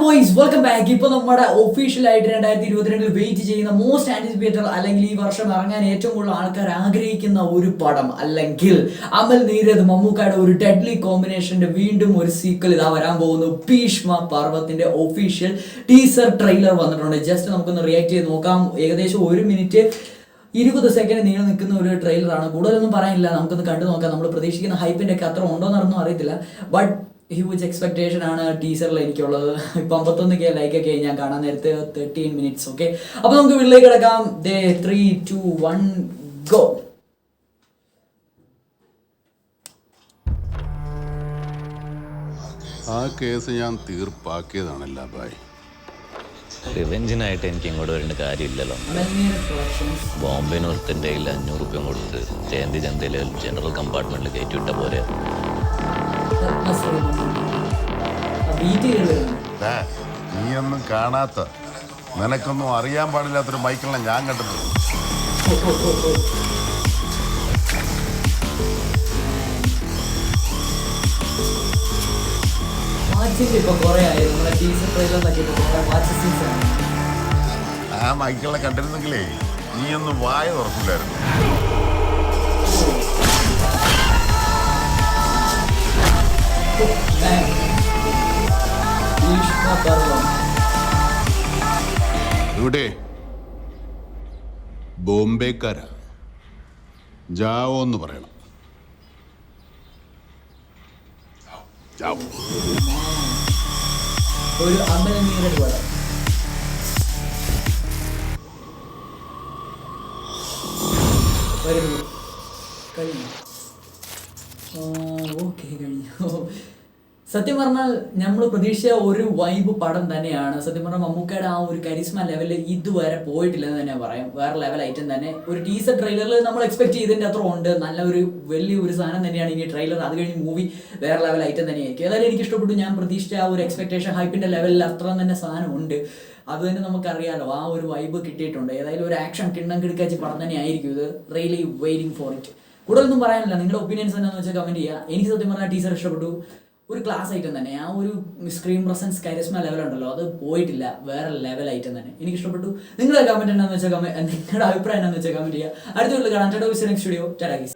Boys welcome back. ഇപ്പോൾ നമ്മുടെ ഒഫീഷ്യലായിട്ട് 2022 വെയിറ്റ് ചെയ്യുന്ന മോസ്റ്റ് ആന്റിസിപ്പേറ്റഡ് അല്ലെങ്കിൽ ഈ വർഷം ഇറങ്ങാൻ ഏറ്റവും കൂടുതൽ ആൾക്കാർ ആഗ്രഹിക്കുന്ന ഒരു പടം അല്ലെങ്കിൽ അമൽ നീരദ് മമ്മൂക്കയുടെ ഒരു ഡെഡ്ലി കോമ്പിനേഷന്റെ വീണ്ടും ഒരു സീക്വൽ ഇതാ വരാൻ പോകുന്നു. ഭീഷ്മ പർവ്വത്തിന്റെ ഒഫീഷ്യൽ ടീസർ ട്രെയിലർ വന്നിട്ടുണ്ട്. ജസ്റ്റ് നമുക്കൊന്ന് റിയാക്ട് ചെയ്ത് നോക്കാം. ഏകദേശം 1 മിനിറ്റ് 20 സെക്കൻഡ് നീണ്ടു നിൽക്കുന്ന ഒരു ട്രെയിലറാണ്. കൂടുതലൊന്നും പറയാനില്ല, നമുക്കൊന്ന് കണ്ടു നോക്കാം. നമ്മൾ പ്രതീക്ഷിക്കുന്ന ഹൈപ്പിന്റെ ഒക്കെ അത്ര ഉണ്ടോയെന്നൊന്നും അറിയത്തില്ല. ബട്ട് ഹ്യൂജ് എക്സ്പെക്ടേഷൻ ആണ് ടീസറിൽ എനിക്കുള്ളത്. ഇപ്പം 51K ലൈക്കൊക്കെ ഞാൻ കാണാൻ നേരത്തെ 13 മിനിറ്റ്സ്. ഓക്കെ, അപ്പോൾ നമുക്ക് വീട്ടിലേക്ക് കിടക്കാം. 3, 2, 1 ഗോ. ആ കേസ് ഞാൻ തീർപ്പാക്കിയതാണല്ല ബായ്. റിവെഞ്ചിനായിട്ട് എനിക്ക് ഇങ്ങോട്ട് വരേണ്ട കാര്യമില്ലല്ലോ. ബോംബെ നോർത്തിൻ്റെ 500 രൂപ കൊടുത്ത് ജയന്തി ജനതയിലെ ജനറൽ കമ്പാർട്ട്മെന്റിൽ കയറ്റിവിട്ട പോലെ. നീയൊന്നും കാണാത്ത, നിനക്കൊന്നും അറിയാൻ പാടില്ലാത്തൊരു മൈക്കിളിനെ ഞാൻ കണ്ടിട്ടുണ്ട്. ആ മൈക്കിളിനെ കണ്ടിരുന്നെങ്കിലേ നീയൊന്നും വായ തുറക്കില്ലായിരുന്നു. ഇവിടെ ബോംബെക്കാരാ, ജാവോ എന്ന് പറയണം. ഒരു അമൽ നീരദ് പടം. കഴിഞ്ഞു. ഓക്കെ, കഴിഞ്ഞു. സത്യം പറഞ്ഞാൽ നമ്മൾ പ്രതീക്ഷിച്ച ഒരു വൈബ് പടം തന്നെയാണ്. സത്യം പറഞ്ഞാൽ മമ്മൂക്കയുടെ ആ ഒരു കരിസ്മ ലെവലിൽ ഇതുവരെ പോയിട്ടില്ലെന്ന് തന്നെ പറയാം. വേറെ ലെവൽ ഐറ്റം തന്നെ. ഒരു ടീസർ ട്രെയിലറിൽ നമ്മൾ എക്സ്പെക്ട് ചെയ്തതിൻ്റെ അത്ര ഉണ്ട്. നല്ല ഒരു വലിയൊരു സാധനം തന്നെയാണ് ഇനി ട്രെയിലർ. അത് കഴിഞ്ഞ് മൂവി വേറെ ലെവൽ ഐറ്റം തന്നെയായിരിക്കും. ഏതായാലും എനിക്ക് ഇഷ്ടപ്പെട്ടു. ഞാൻ പ്രതീക്ഷിച്ച ആ ഒരു എക്സ്പെക്ടേഷൻ ഹൈപ്പിൻ്റെ ലെവലിൽ അത്ര തന്നെ സാധനം ഉണ്ട്. അത് തന്നെ നമുക്കറിയാലോ, ആ ഒരു വൈബ് കിട്ടിയിട്ടുണ്ട്. ഏതായാലും ഒരു ആക്ഷൻ കിണ്ണം കിടക്കാച്ചി പടം തന്നെ ആയിരിക്കും ഇത്. Really waiting for it. കൂടുതലൊന്നും പറയാനില്ല. നിങ്ങളുടെ ഒപ്പീനിയൻസ് എന്താണെന്ന് വെച്ചാൽ കമൻറ്റ് ചെയ്യുക. എനിക്ക് സത്യം പറഞ്ഞാൽ ടീസർ ഇഷ്ടപ്പെട്ടു. ഒരു ക്ലാസ് ഐറ്റം തന്നെ. ആ ഒരു സ്ക്രീൻ പ്രസൻസ് കരിസ്മ ലെവൽ ഉണ്ടല്ലോ, അത് പോയിട്ടില്ല. വേറെ ലെവൽ ഐറ്റം തന്നെ. എനിക്ക് ഇഷ്ടപ്പെട്ടു. നിങ്ങളുടെ കമൻറ്റ് എന്താണെന്ന് വെച്ചാൽ നിങ്ങളുടെ അഭിപ്രായം എന്താണെന്ന് വെച്ചാൽ കമൻറ്റ് ചെയ്യുക. അടുത്ത വീട്ടിൽ കാണാം. Next video. Tata guys.